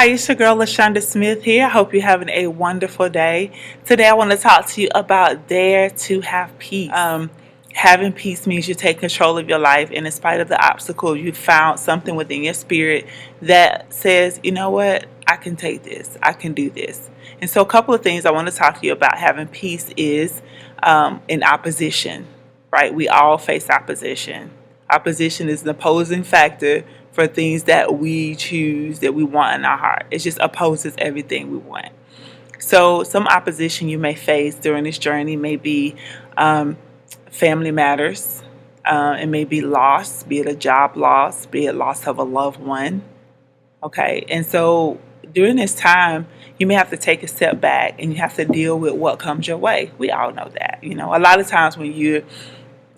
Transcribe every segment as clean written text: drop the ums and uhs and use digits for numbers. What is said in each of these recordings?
Hi, it's your girl LaShonda Smith here. I hope you're having a wonderful day. Today I want to talk to you about dare to have peace. Having peace means you take control of your life, and in spite of the obstacle, you found something within your spirit that says, you know what, I can take this, I can do this. And so a couple of things I want to talk to you about having peace is in opposition, right? We all face opposition. Opposition is an opposing factor for things that we choose, that we want in our heart. It just opposes everything we want. So some opposition you may face during this journey may be family matters. It may be loss, be it a job loss, be it loss of a loved one. Okay, and so during this time, you may have to take a step back and you have to deal with what comes your way. We all know that. A lot of times when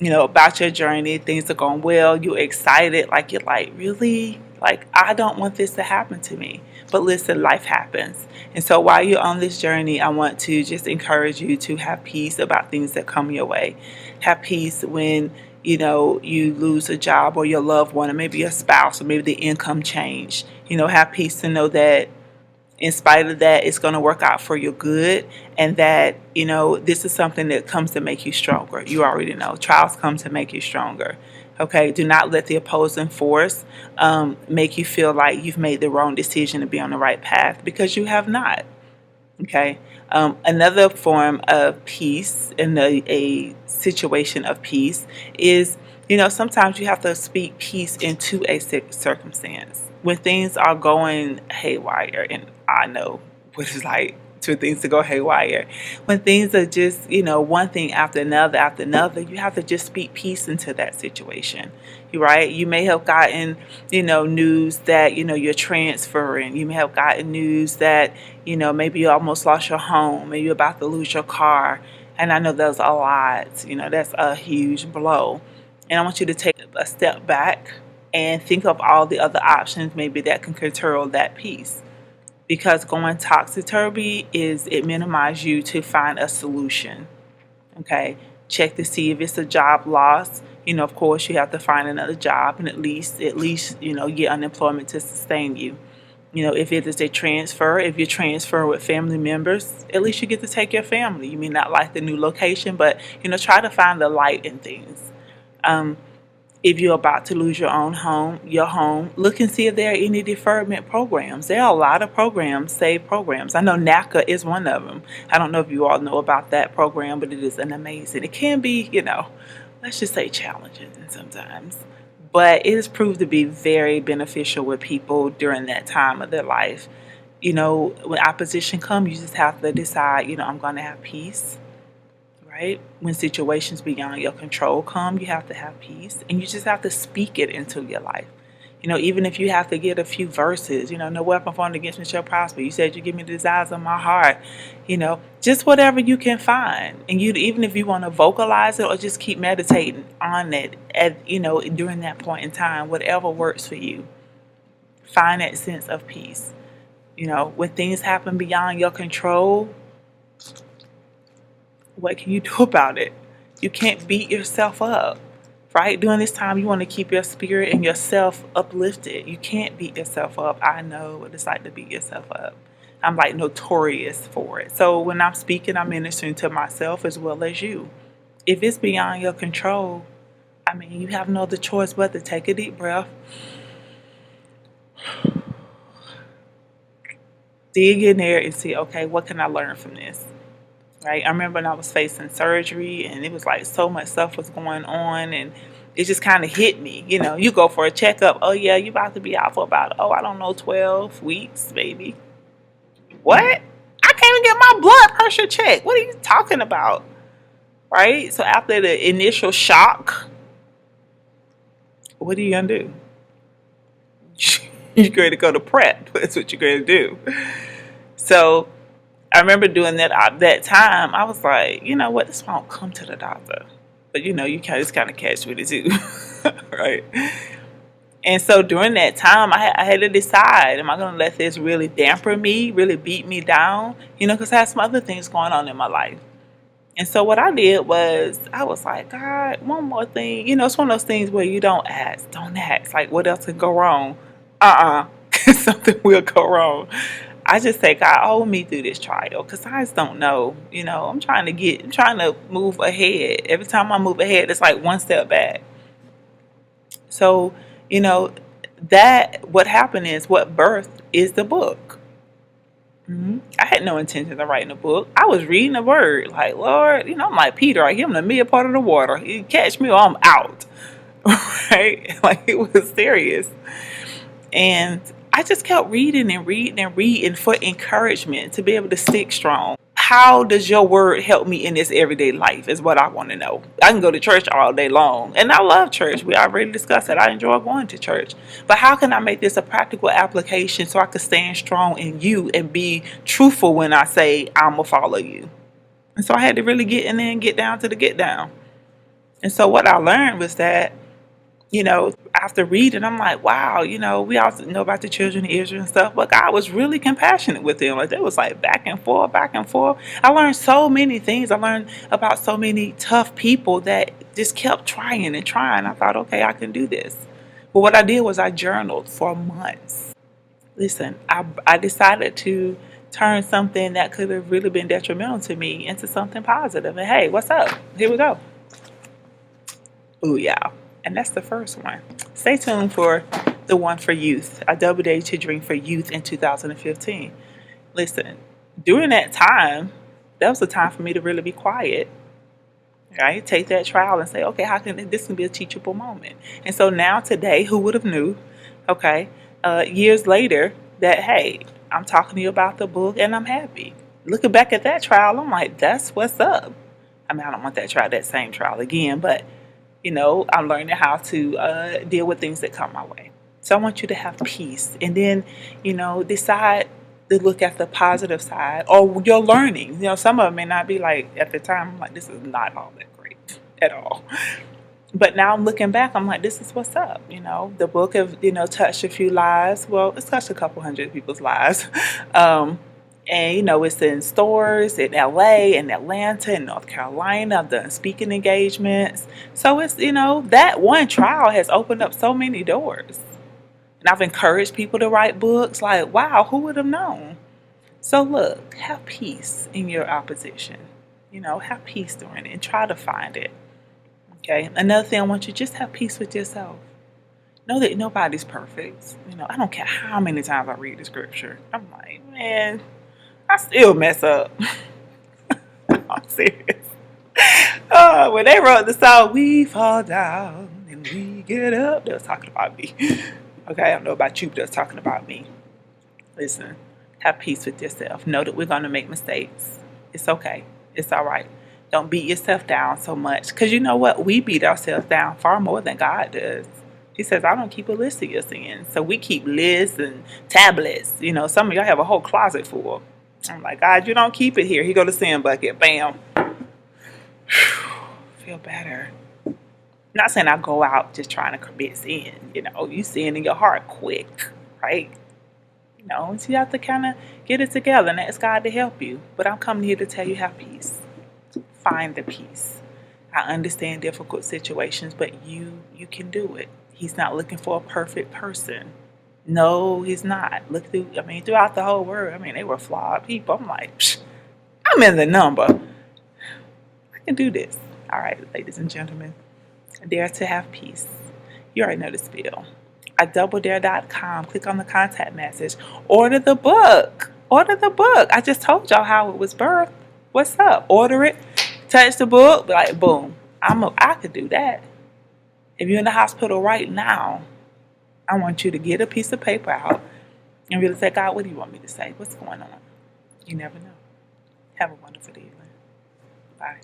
about your journey, things are going well, you're excited, you're like, really? I don't want this to happen to me. But listen, life happens. And so while you're on this journey, I want to just encourage you to have peace about things that come your way. Have peace when, you lose a job or your loved one or maybe your spouse or maybe the income change. Have peace to know that in spite of that, it's going to work out for your good, and that, this is something that comes to make you stronger. You already know. Trials come to make you stronger. Okay? Do not let the opposing force make you feel like you've made the wrong decision to be on the right path, because you have not. Okay? Another form of peace in a situation of peace is, sometimes you have to speak peace into a circumstance. When things are going haywire, and I know what it's like for things to go haywire. When things are just, one thing after another, you have to just speak peace into that situation. Right? You may have gotten, news that, you're transferring. You may have gotten news that, maybe you almost lost your home. Maybe you're about to lose your car. And I know there's a lot. That's a huge blow. And I want you to take a step back and think of all the other options maybe that can curtail that peace. Because going topsy-turvy it minimizes you to find a solution. Okay? Check to see if it's a job loss. Of course, you have to find another job and at least, get unemployment to sustain you. If it is a transfer, if you transfer with family members, at least you get to take your family. You may not like the new location, but, try to find the light in things. If you're about to lose your home, look and see if there are any deferment programs. There are a lot of programs, save programs. I know NACA is one of them. I don't know if you all know about that program, but it is an amazing. It can be, let's just say challenging sometimes. But it has proved to be very beneficial with people during that time of their life. When opposition comes, you just have to decide, I'm going to have peace. Right? When situations beyond your control come, you have to have peace, and you just have to speak it into your life. Even if you have to get a few verses, no weapon formed against me shall prosper. You said you give me the desires of my heart. Just whatever you can find. And even if you want to vocalize it or just keep meditating on it during that point in time, whatever works for you, find that sense of peace. When things happen beyond your control, what can you do about it? You can't beat yourself up, right? During this time, you want to keep your spirit and yourself uplifted. You can't beat yourself up. I know what it's like to beat yourself up. I'm notorious for it. So when I'm speaking, I'm ministering to myself as well as you. If it's beyond your control, you have no other choice but to take a deep breath, dig in there and see, okay, what can I learn from this? Right? I remember when I was facing surgery and it was so much stuff was going on, and it just kind of hit me. You go for a checkup. Oh, yeah, you're about to be out for about, 12 weeks, baby. What? I can't even get my blood pressure checked. What are you talking about? Right? So after the initial shock, what are you going to do? You're going to go to prep. That's what you're going to do. So I remember doing that time. I was like, you know what? This won't come to the doctor. But, you just kind of catch with it too. Right? And so during that time, I had to decide, am I going to let this really dampen me, really beat me down? Because I had some other things going on in my life. And so what I did was, I was like, God, one more thing. It's one of those things where you don't ask. Don't ask. What else could go wrong? something will go wrong. I just say, God, hold me through this trial because I just don't know. I'm trying to move ahead. Every time I move ahead, it's like one step back. So, that what happened is what birthed is the book. I had no intention of writing a book. I was reading the word, like, Lord, I'm like Peter. I hear him in the middle part of the water. You catch me or I'm out. Right? Like, it was serious. And I just kept reading and reading and reading for encouragement to be able to stick strong. How does your word help me in this everyday life is what I want to know. I can go to church all day long, and I love church. We already discussed that. I enjoy going to church. But how can I make this a practical application so I can stand strong in you and be truthful when I say I'm going to follow you? And so I had to really get in there and get down to the get down. And so what I learned was that, after reading, I'm like, wow, we also know about the children of Israel and stuff, but God was really compassionate with them. Like, there was like back and forth, back and forth. I learned so many things. I learned about so many tough people that just kept trying and trying. I thought, okay, I can do this. But what I did was I journaled for months. Listen, I decided to turn something that could have really been detrimental to me into something positive. And hey, what's up? Here we go. Ooh, yeah. And that's the first one. Stay tuned for the one for youth. I double dated to drink for youth in 2015. Listen, during that time, that was a time for me to really be quiet. Right? Take that trial and say, okay, how can this can be a teachable moment? And so now today, who would have knew? Okay, years later, that hey, I'm talking to you about the book and I'm happy. Looking back at that trial, I'm like, that's what's up. I mean, I don't want that same trial again, but I'm learning how to deal with things that come my way. So I want you to have peace. And then, decide to look at the positive side or your learning. Some of it may not be like, at the time, I'm like, this is not all that great at all. But now I'm looking back, I'm like, this is what's up. The book have, touched a few lives. Well, it's touched a couple hundred people's lives. And, it's in stores in LA and Atlanta and North Carolina. I've done speaking engagements. So it's, that one trial has opened up so many doors. And I've encouraged people to write books. Like, wow, who would have known? So look, have peace in your opposition. Have peace during it and try to find it. Okay. Another thing I want you to just have peace with yourself. Know that nobody's perfect. I don't care how many times I read the scripture. I'm like, man, I still mess up. I'm serious. When they wrote the song, we fall down and we get up, they was talking about me. Okay, I don't know about you, but they was talking about me. Listen, have peace with yourself. Know that we're going to make mistakes. It's okay. It's all right. Don't beat yourself down so much. Because you know what? We beat ourselves down far more than God does. He says, I don't keep a list of your sins. So we keep lists and tablets. Some of y'all have a whole closet full. I'm like, God, you don't keep it here. He go to sin bucket. Bam. Feel better. Not saying I go out just trying to commit sin. You sin in your heart quick, right? So you have to kind of get it together and ask God to help you. But I'm coming here to tell you have peace. Find the peace. I understand difficult situations, but you can do it. He's not looking for a perfect person. No, he's not. Throughout the whole world, they were flawed people. I'm like, I'm in the number. I can do this. All right, ladies and gentlemen, dare to have peace. You already know the spiel. At doubledare.com, click on the contact message. Order the book. Order the book. I just told y'all how it was birthed. What's up? Order it. Touch the book. Be like, boom. I could do that. If you're in the hospital right now, I want you to get a piece of paper out and really say, God, what do you want me to say? What's going on? You never know. Have a wonderful evening. Bye.